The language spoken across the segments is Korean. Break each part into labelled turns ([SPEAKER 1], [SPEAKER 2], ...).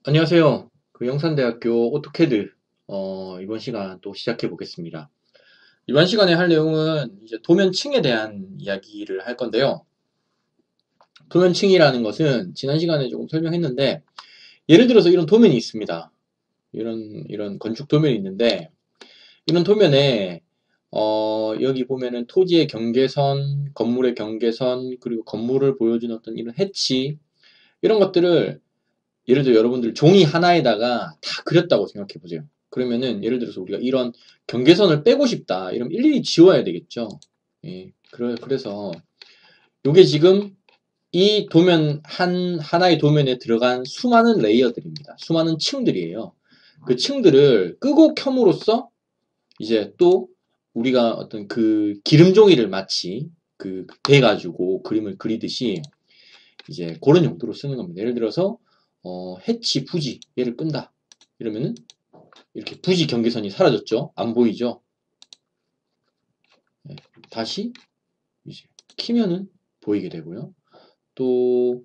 [SPEAKER 1] 안녕하세요. 영산대학교 오토캐드 이번 시간 또 시작해 보겠습니다. 이번 시간에 할 내용은 이제 도면층에 대한 이야기를 할 건데요. 도면층이라는 것은 지난 시간에 조금 설명했는데, 예를 들어서 이런 도면이 있습니다. 이런 건축 도면이 있는데, 이런 도면에 여기 보면은 토지의 경계선, 건물의 경계선, 그리고 건물을 보여주는 어떤 이런 해치, 이런 것들을 예를 들어 여러분들 종이 하나에다가 다 그렸다고 생각해 보세요. 그러면은 예를 들어서 우리가 이런 경계선을 빼고 싶다. 이러면 일일이 지워야 되겠죠. 예, 그래서 이게 지금 이 도면 하나의 도면에 들어간 수많은 레이어들입니다. 수많은 층들이에요. 그 층들을 끄고 켬으로써 이제 또 우리가 어떤 그 기름 종이를 마치 그 대가지고 그림을 그리듯이 이제 그런 용도로 쓰는 겁니다. 예를 들어서 해치 부지 얘를 끈다. 이러면은 이렇게 부지 경계선이 사라졌죠. 안 보이죠. 네, 다시 이제 키면은 보이게 되고요. 또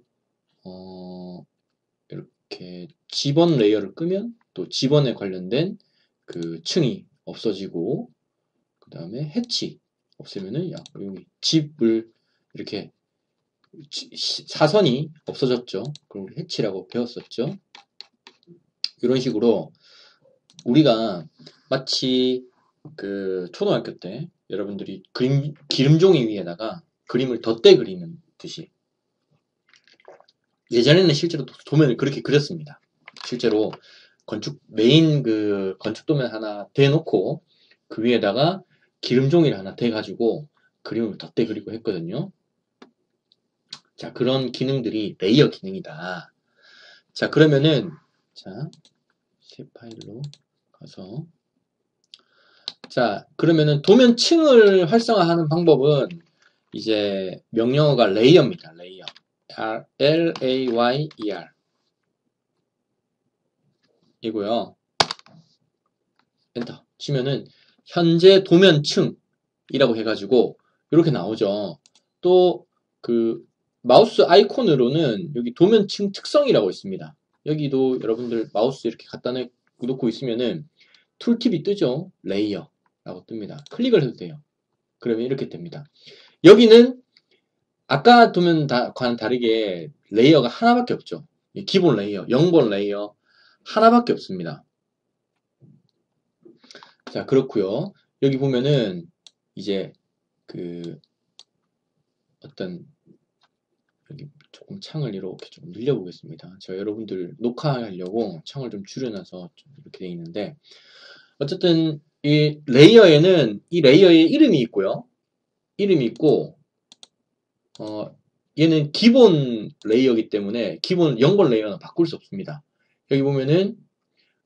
[SPEAKER 1] 이렇게 지번 레이어를 끄면 또 지번에 관련된 그 층이 없어지고, 그 다음에 해치 없으면은 여기 집을 이렇게 사선이 없어졌죠. 그럼 우리 해치라고 배웠었죠. 이런 식으로 우리가 마치 그 초등학교 때 여러분들이 기름종이 위에다가 그림을 덧대 그리는 듯이, 예전에는 실제로 도면을 그렇게 그렸습니다. 실제로 메인 그 건축 도면 하나 대놓고 그 위에다가 기름종이를 하나 대가지고 그림을 덧대 그리고 했거든요. 자, 그런 기능들이 레이어 기능이다. 자, 그러면은 자, 새 파일로 가서, 자, 그러면은 도면층을 활성화하는 방법은 이제 명령어가 레이어입니다. 레이어. L-A-Y-E-R 이고요. 엔터 치면은 현재 도면층이라고 해가지고 이렇게 나오죠. 또 그 마우스 아이콘으로는 여기 도면층 특성이라고 있습니다. 여기도 여러분들 마우스 이렇게 갖다 놓고 있으면은 툴팁이 뜨죠. 레이어라고 뜹니다. 클릭을 해도 돼요. 그러면 이렇게 됩니다. 여기는 아까 도면과는 다르게 레이어가 하나밖에 없죠. 기본 레이어, 0번 레이어 하나밖에 없습니다. 자, 그렇고요. 여기 보면은 이제 그 어떤, 여기 조금 창을 이렇게 좀 늘려보겠습니다. 제가 여러분들 녹화하려고 창을 좀 줄여놔서 좀 이렇게 돼 있는데, 어쨌든 이 레이어에는 이 레이어의 이름이 있고요. 이름이 있고, 얘는 기본 레이어이기 때문에 기본 0번 레이어는 바꿀 수 없습니다. 여기 보면은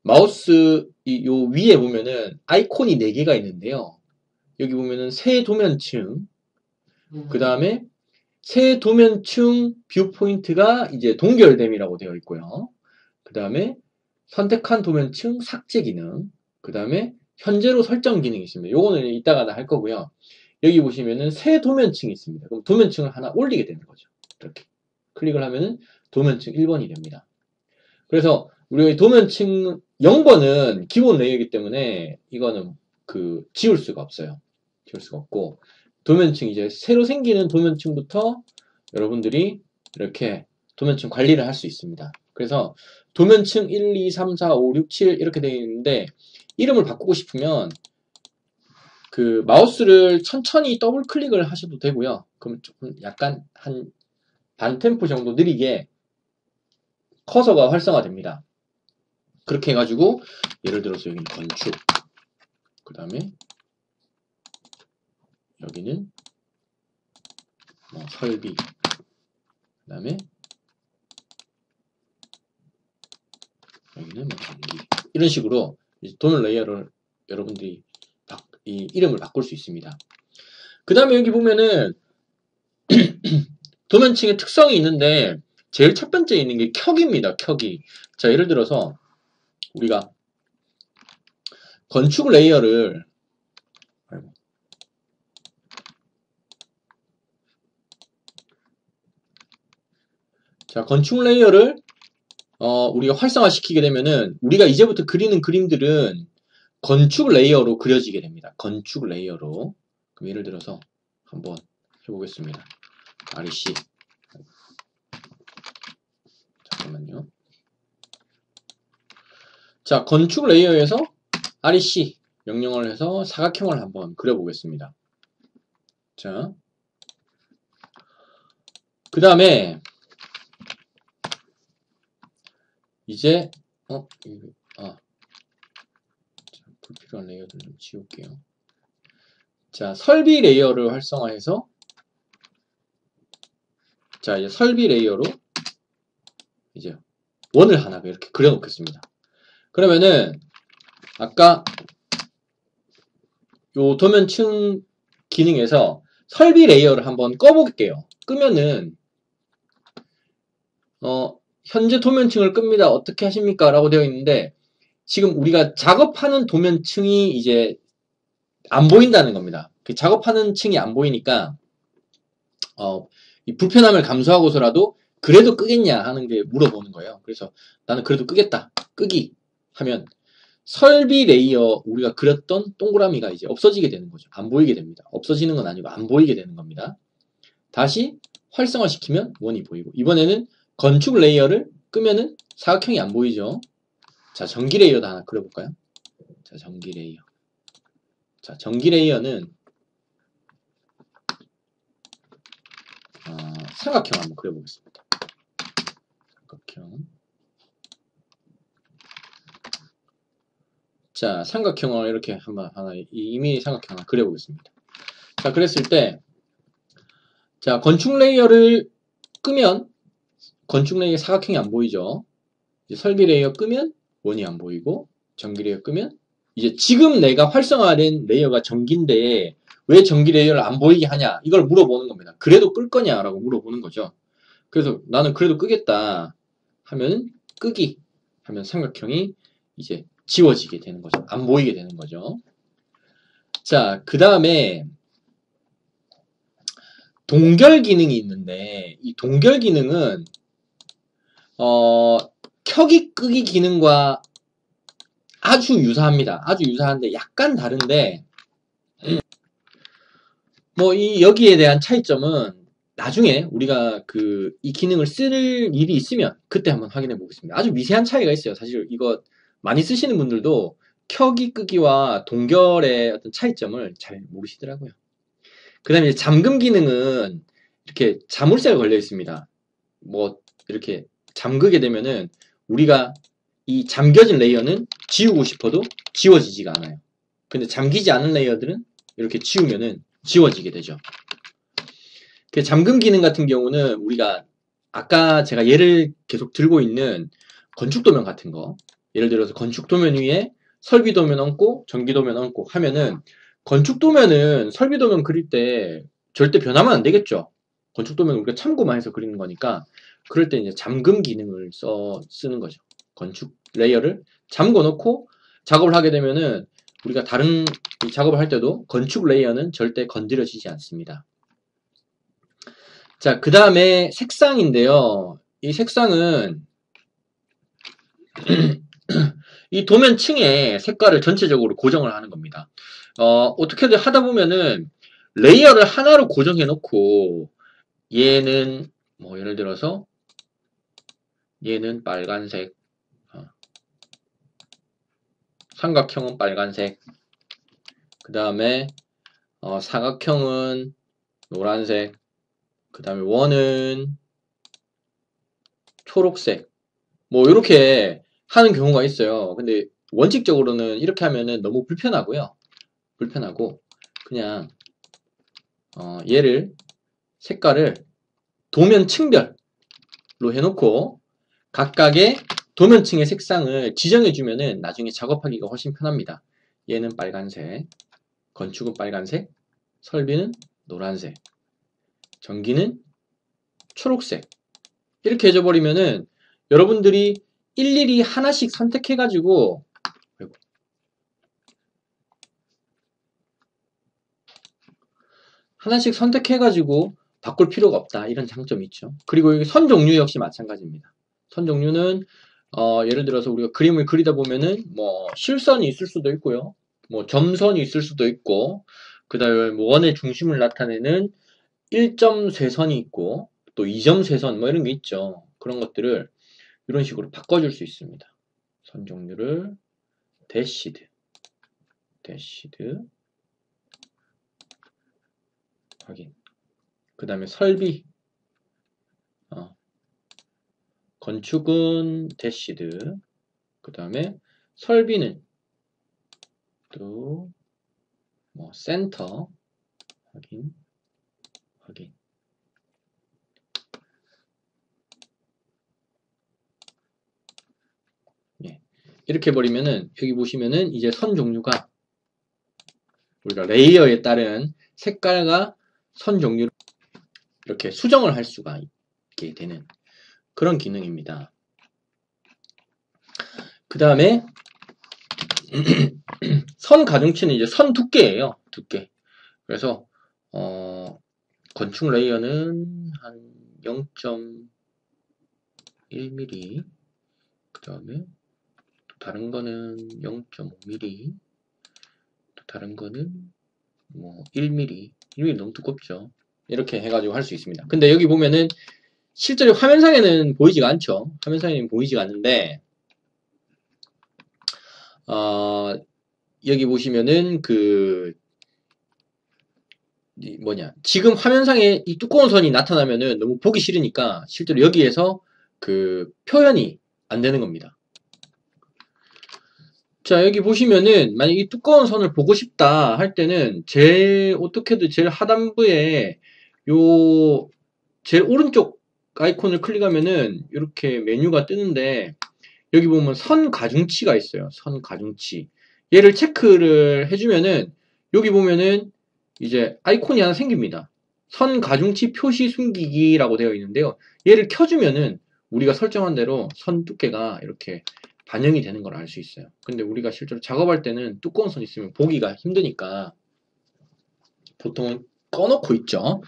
[SPEAKER 1] 마우스 요 위에 보면은 아이콘이 4개가 있는데요. 여기 보면은 새 도면층, 그 다음에 새 도면층 뷰 포인트가 이제 동결됨이라고 되어 있고요. 그 다음에 선택한 도면층 삭제 기능, 그 다음에 현재로 설정 기능이 있습니다. 요거는 이따가 할 거고요. 여기 보시면은 새 도면층이 있습니다. 그럼 도면층을 하나 올리게 되는 거죠. 이렇게 클릭을 하면은 도면층 1번이 됩니다. 그래서 우리 도면층 0번은 기본 레이어이기 때문에 이거는 지울 수가 없어요. 지울 수가 없고, 도면층 이제 새로 생기는 도면층부터 여러분들이 이렇게 도면층 관리를 할 수 있습니다. 그래서 도면층 1, 2, 3, 4, 5, 6, 7 이렇게 되어 있는데, 이름을 바꾸고 싶으면 그 마우스를 천천히 더블 클릭을 하셔도 되고요. 그럼 조금 약간 한 반 템포 정도 느리게 커서가 활성화됩니다. 그렇게 해가지고 예를 들어서 여기는 건축, 그 다음에 여기는 뭐 설비, 그 다음에 여기는 뭐 전기, 이런 식으로 도면 레이어를 여러분들이 이 이름을 바꿀 수 있습니다. 그 다음에 여기 보면은 도면층의 특성이 있는데 제일 첫 번째 있는 게 켜기입니다. 켜기. 자, 예를 들어서 우리가 건축 레이어를 자, 건축 레이어를 우리가 활성화시키게 되면은 우리가 이제부터 그리는 그림들은 건축 레이어로 그려지게 됩니다. 건축 레이어로. 그럼 예를 들어서 한번 해보겠습니다. REC. 잠깐만요. 자, 건축 레이어에서 REC 명령을 해서 사각형을 한번 그려보겠습니다. 자, 그 다음에 이제 불필요한 레이어들 좀 지울게요. 자, 설비 레이어를 활성화해서 자, 이제 설비 레이어로 이제 원을 하나 이렇게 그려놓겠습니다. 그러면은 아까 요 도면층 기능에서 설비 레이어를 한번 꺼볼게요. 끄면은 현재 도면층을 끕니다. 어떻게 하십니까? 라고 되어 있는데 지금 우리가 작업하는 도면층이 이제 안 보인다는 겁니다. 그 작업하는 층이 안 보이니까 이 불편함을 감수하고서라도 그래도 끄겠냐 하는 게 물어보는 거예요. 그래서 나는 그래도 끄겠다. 끄기 하면 설비 레이어 우리가 그렸던 동그라미가 이제 없어지게 되는 거죠. 안 보이게 됩니다. 없어지는 건 아니고 안 보이게 되는 겁니다. 다시 활성화시키면 원이 보이고 이번에는 건축 레이어를 끄면은 사각형이 안 보이죠. 자, 전기 레이어도 하나 그려볼까요? 자, 전기 레이어. 자, 전기 레이어는 삼각형 한번 그려보겠습니다. 삼각형. 자, 삼각형을 이렇게 한번 이미 삼각형 하나 그려보겠습니다. 자, 그랬을 때, 자, 건축 레이어를 끄면 건축 레이어 사각형이 안 보이죠. 이제 설비 레이어 끄면 원이 안 보이고, 전기 레이어 끄면 이제 지금 내가 활성화된 레이어가 전기인데 왜 전기 레이어를 안 보이게 하냐 이걸 물어보는 겁니다. 그래도 끌 거냐라고 물어보는 거죠. 그래서 나는 그래도 끄겠다 하면 끄기 하면 삼각형이 이제 지워지게 되는 거죠. 안 보이게 되는 거죠. 자, 그 다음에 동결 기능이 있는데 이 동결 기능은 켜기 끄기 기능과 아주 유사합니다. 아주 유사한데 약간 다른데 뭐 여기에 대한 차이점은 나중에 우리가 이 기능을 쓸 일이 있으면 그때 한번 확인해 보겠습니다. 아주 미세한 차이가 있어요. 사실 이거 많이 쓰시는 분들도 켜기 끄기와 동결의 어떤 차이점을 잘 모르시더라고요. 그 다음에 잠금 기능은 이렇게 자물쇠가 걸려 있습니다. 뭐 이렇게 잠그게 되면은 우리가 이 잠겨진 레이어는 지우고 싶어도 지워지지가 않아요. 근데 잠기지 않은 레이어들은 이렇게 지우면은 지워지게 되죠. 그 잠금 기능 같은 경우는 우리가 아까 제가 예를 계속 들고 있는 건축 도면 같은 거 예를 들어서 건축 도면 위에 설비 도면 얹고 전기 도면 얹고 하면은 건축 도면은 설비 도면 그릴 때 절대 변하면 안 되겠죠. 건축 도면 우리가 참고만 해서 그리는 거니까 그럴 때 이제 잠금 기능을 쓰는 거죠. 건축 레이어를 잠궈 놓고 작업을 하게 되면은 우리가 다른 작업을 할 때도 건축 레이어는 절대 건드려지지 않습니다. 자, 그 다음에 색상인데요. 이 색상은 이 도면층의 색깔을 전체적으로 고정을 하는 겁니다. 어떻게든 하다 보면은 레이어를 하나로 고정해 놓고 얘는 뭐 예를 들어서 얘는 빨간색 삼각형은 빨간색 그 다음에 사각형은 노란색 그 다음에 원은 초록색 뭐 이렇게 하는 경우가 있어요. 근데 원칙적으로는 이렇게 하면은 너무 불편하고요. 불편하고 그냥 얘를 색깔을 도면층별로 해놓고 각각의 도면층의 색상을 지정해주면은 나중에 작업하기가 훨씬 편합니다. 얘는 빨간색, 건축은 빨간색, 설비는 노란색, 전기는 초록색 이렇게 해줘버리면은 여러분들이 일일이 하나씩 선택해가지고 바꿀 필요가 없다. 이런 장점이 있죠. 그리고 여기 선 종류 역시 마찬가지입니다. 선 종류는 예를 들어서 우리가 그림을 그리다 보면은 뭐 실선이 있을 수도 있고요. 뭐 점선이 있을 수도 있고, 그 다음에 뭐 원의 중심을 나타내는 1점 쇄선이 있고, 또 2점 쇄선 뭐 이런 게 있죠. 그런 것들을 이런 식으로 바꿔줄 수 있습니다. 선 종류를 대시드 확인. 그 다음에 설비, 건축은 대시드. 그 다음에 설비는 또 뭐 센터 확인. 예. 이렇게 해버리면은 여기 보시면은 이제 선 종류가 우리가 레이어에 따른 색깔과 선 종류를 이렇게 수정을 할 수가 있게 되는 그런 기능입니다. 그 다음에 선 가중치는 이제 선 두께예요. 두께. 그래서 건축 레이어는 한 0.1mm, 그 다음에 또 다른 거는 0.5mm, 또 다른 거는 뭐 1mm. 1mm 너무 두껍죠. 이렇게 해가지고 할 수 있습니다. 근데 여기 보면은 실제로 화면상에는 보이지가 않죠. 화면상에는 보이지가 않는데 여기 보시면은 지금 화면상에 이 두꺼운 선이 나타나면은 너무 보기 싫으니까 실제로 여기에서 그 표현이 안 되는 겁니다. 자, 여기 보시면은 만약 이 두꺼운 선을 보고 싶다 할 때는 어떻게든 제일 하단부에 요 제일 오른쪽 아이콘을 클릭하면은 이렇게 메뉴가 뜨는데 여기 보면 선 가중치가 있어요. 선 가중치. 얘를 체크를 해주면은 여기 보면은 이제 아이콘이 하나 생깁니다. 선 가중치 표시 숨기기라고 되어 있는데요. 얘를 켜주면은 우리가 설정한 대로 선 두께가 이렇게 반영이 되는 걸 알 수 있어요. 근데 우리가 실제로 작업할 때는 두꺼운 선 있으면 보기가 힘드니까 보통은 꺼놓고 있죠.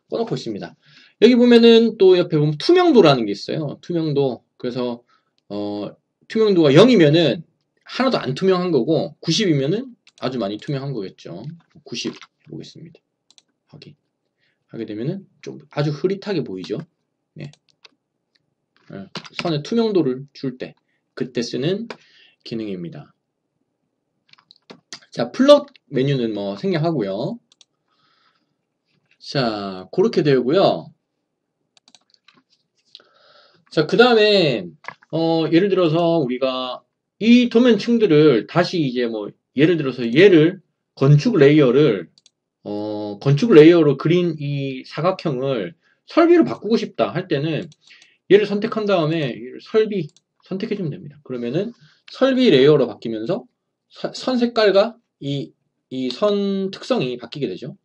[SPEAKER 1] 꺼놓고 있습니다. 여기 보면은 또 옆에 보면 투명도라는 게 있어요. 투명도. 그래서 투명도가 0이면은 하나도 안 투명한 거고 90이면은 아주 많이 투명한 거겠죠. 90 보겠습니다. 확인. 하게 되면은 좀 아주 흐릿하게 보이죠. 네. 선의 투명도를 줄 때 그때 쓰는 기능입니다. 자, 플롯 메뉴는 뭐 생략하고요. 자, 그렇게 되고요. 자, 그 다음에 예를 들어서 우리가 이 도면층들을 다시 이제 뭐 예를 들어서 얘를 건축 레이어로 그린 이 사각형을 설비로 바꾸고 싶다 할 때는 얘를 선택한 다음에 설비 선택해주면 됩니다. 그러면은 설비 레이어로 바뀌면서 선 색깔과 이 선 특성이 바뀌게 되죠.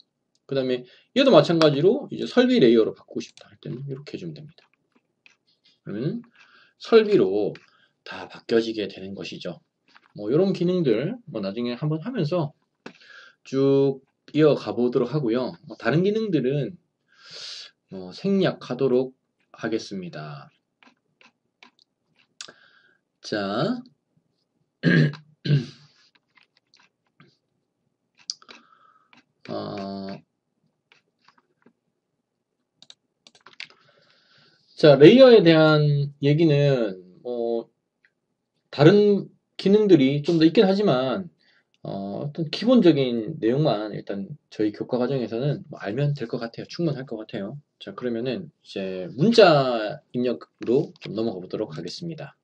[SPEAKER 1] 그 다음에 얘도 마찬가지로 이제 설비 레이어로 바꾸고 싶다 할 때는 이렇게 해주면 됩니다. 그러면 설비로 다 바뀌어지게 되는 것이죠. 뭐 이런 기능들 뭐 나중에 한번 하면서 쭉 이어가 보도록 하고요. 다른 기능들은 생략하도록 하겠습니다. 자, 자, 레이어에 대한 얘기는 다른 기능들이 좀 더 있긴 하지만 어떤 기본적인 내용만 일단 저희 교과 과정에서는 뭐 알면 될 것 같아요. 충분할 것 같아요. 자, 그러면은 이제 문자 입력으로 좀 넘어가 보도록 하겠습니다.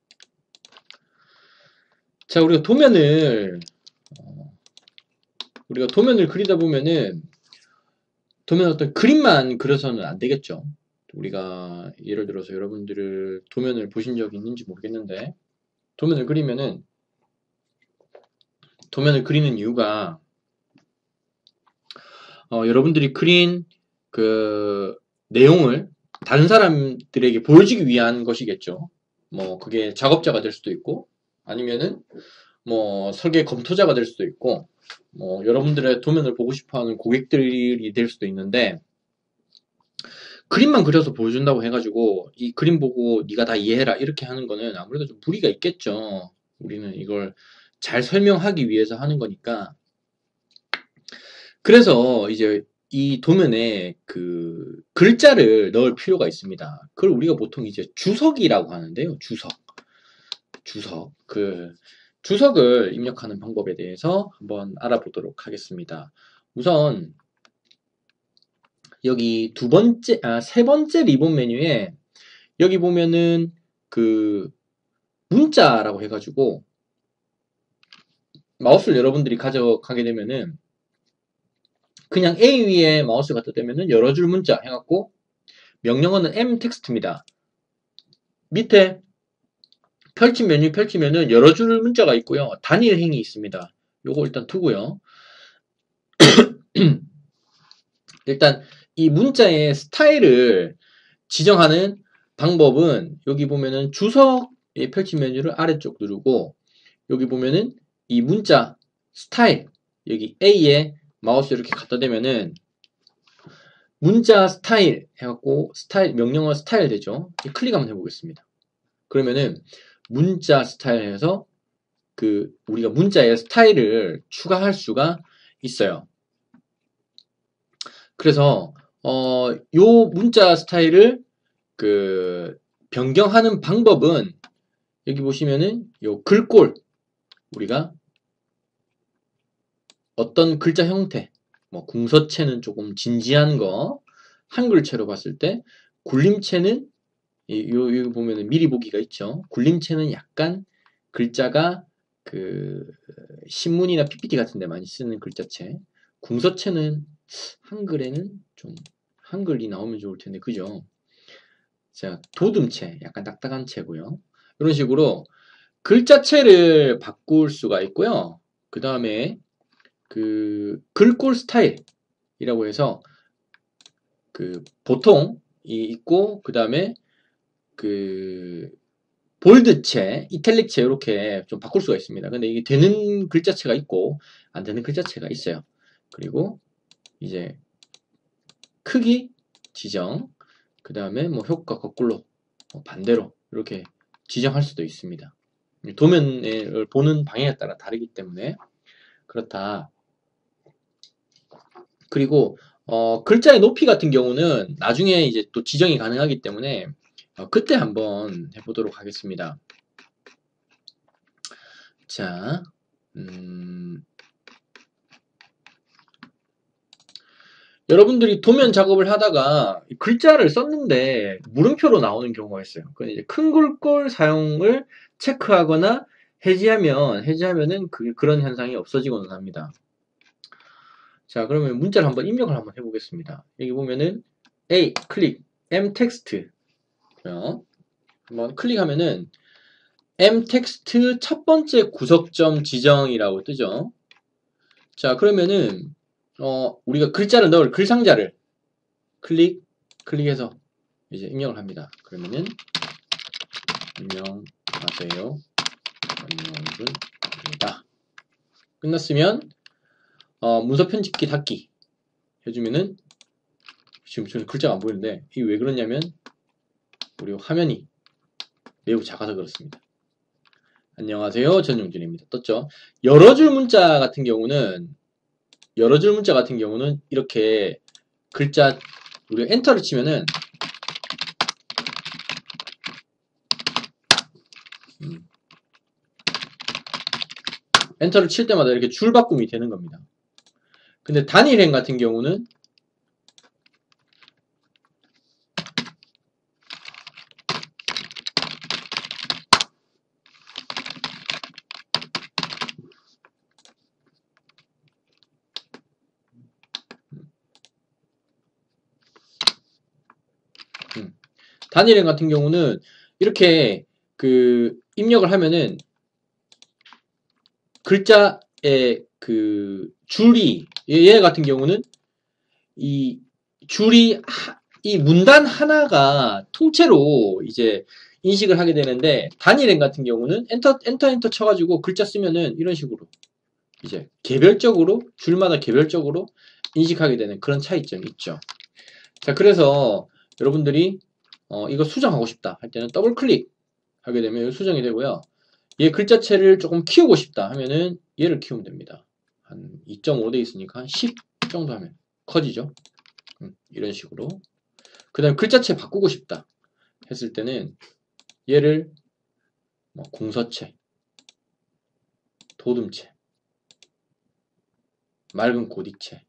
[SPEAKER 1] 자, 우리가 도면을 그리다 보면은 도면 어떤 그림만 그려서는 안 되겠죠. 우리가 예를 들어서 여러분들을 도면을 보신 적이 있는지 모르겠는데 도면을 그리면은 도면을 그리는 이유가 여러분들이 그린 그 내용을 다른 사람들에게 보여주기 위한 것이겠죠. 뭐 그게 작업자가 될 수도 있고 아니면은 뭐 설계 검토자가 될 수도 있고 뭐 여러분들의 도면을 보고 싶어하는 고객들이 될 수도 있는데 그림만 그려서 보여준다고 해가지고 이 그림 보고 네가 다 이해해라 이렇게 하는 거는 아무래도 좀 무리가 있겠죠. 우리는 이걸 잘 설명하기 위해서 하는 거니까. 그래서 이제 이 도면에 그 글자를 넣을 필요가 있습니다. 그걸 우리가 보통 이제 주석이라고 하는데요. 주석. 그 주석을 입력하는 방법에 대해서 한번 알아보도록 하겠습니다. 우선 여기 세 번째 리본 메뉴에 여기 보면은 그 문자라고 해가지고 마우스를 여러분들이 가져가게 되면은 그냥 A 위에 마우스 갖다 대면은 여러 줄 문자 해갖고 명령어는 M 텍스트입니다. 밑에 펼친 메뉴 펼치면은 여러 줄 문자가 있고요. 단일 행이 있습니다. 요거 일단 두고요. 일단 이 문자의 스타일을 지정하는 방법은 여기 보면은 주석의 펼친 메뉴를 아래쪽 누르고 여기 보면은 이 문자 스타일 여기 A에 마우스 이렇게 갖다 대면은 문자 스타일 해갖고 스타일 명령어 스타일 되죠. 클릭 한번 해보겠습니다. 그러면은 문자 스타일 해서 그 우리가 문자의 스타일을 추가할 수가 있어요. 그래서 요 문자 스타일을 그 변경하는 방법은 여기 보시면은 요 글꼴 우리가 어떤 글자 형태 뭐 궁서체는 조금 진지한 거 한글체로 봤을 때 굴림체는 여기 보면은 미리 보기가 있죠. 굴림체는 약간 글자가 그 신문이나 PPT 같은 데 많이 쓰는 글자체. 궁서체는 한글에는 좀 한글이 나오면 좋을 텐데 그죠? 자, 도둠체 약간 딱딱한 체고요. 이런 식으로 글자체를 바꿀 수가 있고요. 그 다음에 그 글꼴 스타일이라고 해서 그 보통이 있고 그 다음에 그 볼드체, 이탈릭체 이렇게 좀 바꿀 수가 있습니다. 근데 이게 되는 글자체가 있고 안 되는 글자체가 있어요. 그리고 이제 크기 지정, 그 다음에 뭐 효과 거꾸로 반대로 이렇게 지정할 수도 있습니다. 도면을 보는 방향에 따라 다르기 때문에 그렇다. 그리고 글자의 높이 같은 경우는 나중에 이제 또 지정이 가능하기 때문에 그때 한번 해보도록 하겠습니다. 자, 여러분들이 도면 작업을 하다가 글자를 썼는데 물음표로 나오는 경우가 있어요. 그건 이제 큰 글꼴 사용을 체크하거나 해지하면은 그런 현상이 없어지고는 합니다. 자, 그러면 문자를 한번 입력을 한번 해보겠습니다. 여기 보면은 A 클릭, M 텍스트. 한번 클릭하면은 M 텍스트 첫 번째 구석점 지정이라고 뜨죠. 자, 그러면은 우리가 글자를 넣을 글 상자를 클릭해서 이제 입력을 합니다. 그러면은 안녕하세요. 안녕입니다. 끝났으면 문서 편집기 닫기 해주면은 지금 저는 글자가 안 보이는데 이게 왜 그러냐면 우리 화면이 매우 작아서 그렇습니다. 안녕하세요. 전용준입니다. 떴죠? 여러 줄 문자 같은 경우는 이렇게 글자 우리가 엔터를 치면은 엔터를 칠 때마다 이렇게 줄 바꿈이 되는 겁니다. 근데 단일행 같은 경우는 단일행 같은 경우는 이렇게 그 입력을 하면은 글자의 그 줄이 얘 같은 경우는 이 줄이 이 문단 하나가 통째로 이제 인식을 하게 되는데 단일행 같은 경우는 엔터 쳐가지고 글자 쓰면은 이런 식으로 이제 개별적으로 줄마다 개별적으로 인식하게 되는 그런 차이점이 있죠. 자, 그래서 여러분들이 이거 수정하고 싶다 할 때는 더블 클릭 하게 되면 수정이 되고요. 얘 글자체를 조금 키우고 싶다 하면은 얘를 키우면 됩니다. 한 2.5 돼 있으니까 한 10 정도 하면 커지죠. 이런 식으로. 그 다음에 글자체 바꾸고 싶다 했을 때는 얘를 뭐 궁서체, 도둠체, 맑은 고딕체,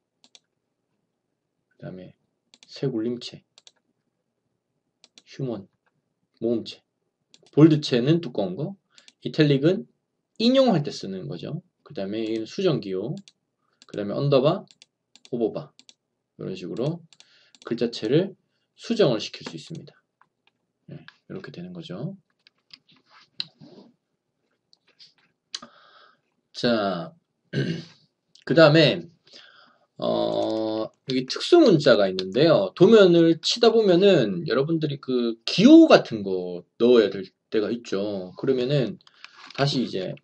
[SPEAKER 1] 그 다음에 새굴림체, 휴먼, 모음체, 볼드체는 두꺼운 거, 이탈릭은 인용할 때 쓰는 거죠. 그 다음에 수정기호, 그 다음에 언더바, 오버바 이런 식으로 글자체를 수정을 시킬 수 있습니다. 네, 이렇게 되는 거죠. 자, 그 다음에 여기 특수 문자가 있는데요. 도면을 치다 보면은 여러분들이 그 기호 같은 거 넣어야 될 때가 있죠. 그러면은 다시 이제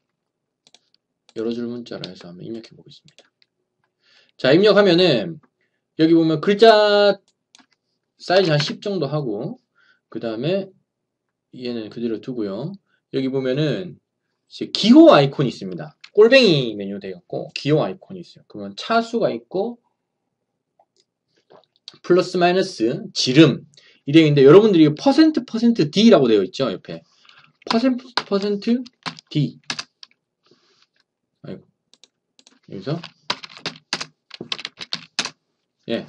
[SPEAKER 1] 여러 줄 문자라 해서 한번 입력해 보겠습니다. 자, 입력하면은 여기 보면 글자 사이즈 한 10 정도 하고 그 다음에 얘는 그대로 두고요. 여기 보면은 이제 기호 아이콘이 있습니다. 꼴뱅이 메뉴 되었고 기호 아이콘이 있어요. 그러면 차수가 있고 플러스 마이너스 지름 이 되어 있는데 여러분들이 퍼센트 D라고 되어 있죠. 옆에 퍼센트 D 아이고 여기서 예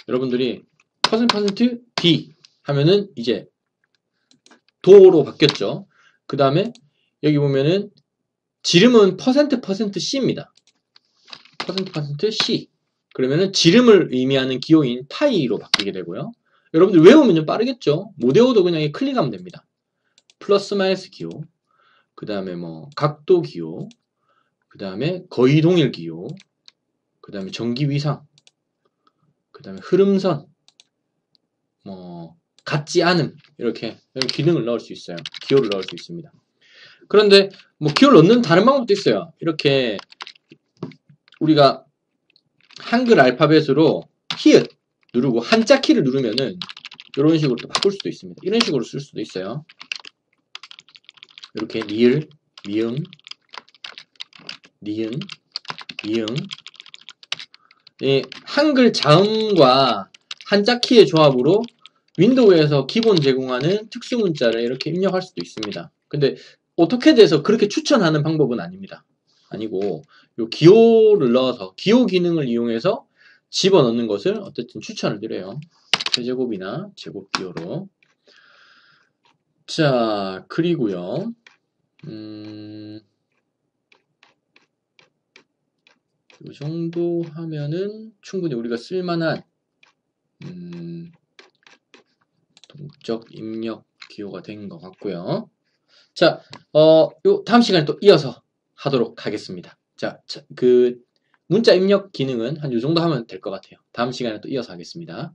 [SPEAKER 1] 여러분들이 퍼센트 D 하면은 이제 도로 바뀌었죠. 그 다음에 여기 보면은 지름은 퍼센트 C입니다. 퍼센트 C 그러면은 지름을 의미하는 기호인 타이로 바뀌게 되고요. 여러분들 외우면 좀 빠르겠죠? 못 외워도 그냥 클릭하면 됩니다. 플러스 마이너스 기호, 그 다음에 뭐 각도 기호, 그 다음에 거의 동일 기호, 그 다음에 전기 위상, 그 다음에 흐름선, 뭐 같지 않음 이렇게 기능을 넣을 수 있어요. 기호를 넣을 수 있습니다. 그런데 뭐 기호를 넣는 다른 방법도 있어요. 이렇게 우리가 한글 알파벳으로 히읗 누르고 한자 키를 누르면은 이런 식으로 또 바꿀 수도 있습니다. 이런 식으로 쓸 수도 있어요. 이렇게 리을, 미음, 니은, 이응. 이 한글 자음과 한자 키의 조합으로 윈도우에서 기본 제공하는 특수 문자를 이렇게 입력할 수도 있습니다. 근데 오토캐드에서 그렇게 추천하는 방법은 아닙니다. 아니고 요 기호를 넣어서 기호 기능을 이용해서 집어넣는 것을 어쨌든 추천을 드려요. 세제곱이나 제곱 기호로. 자, 그리고요. 이 정도 하면은 충분히 우리가 쓸만한 동적 입력 기호가 된 것 같고요. 자, 요 다음 시간에 또 이어서 하도록 하겠습니다. 자, 그 문자 입력 기능은 한 요 정도 하면 될 것 같아요. 다음 시간에 또 이어서 하겠습니다.